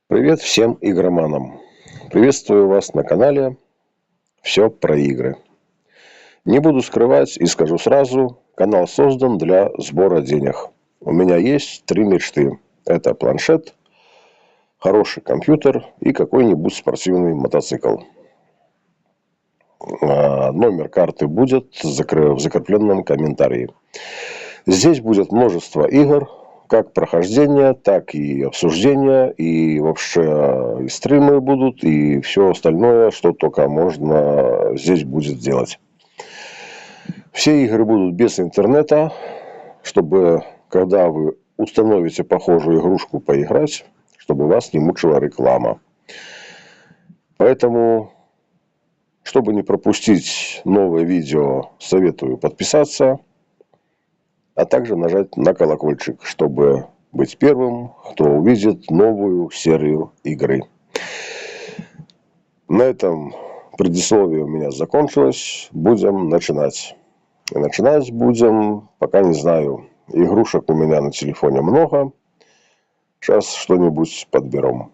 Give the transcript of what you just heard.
Привет всем игроманам! Приветствую вас на канале «Все про игры». Не буду скрывать и скажу сразу, канал создан для сбора денег. У меня есть 3 мечты. Это планшет, хороший компьютер и какой-нибудь спортивный мотоцикл. Номер карты будет в закрепленном комментарии. Здесь будет множество игр, как прохождение, так и обсуждения, и вообще и стримы будут, и все остальное, что только можно здесь будет делать. Все игры будут без интернета, чтобы, когда вы установите похожую игрушку поиграть, чтобы вас не мучила реклама. Поэтому, чтобы не пропустить новое видео, советую подписаться, а также нажать на колокольчик, чтобы быть первым, кто увидит новую серию игры. На этом предисловие у меня закончилось. Будем начинать. И начинать будем, пока не знаю. Игрушек у меня на телефоне много. Сейчас что-нибудь подберем.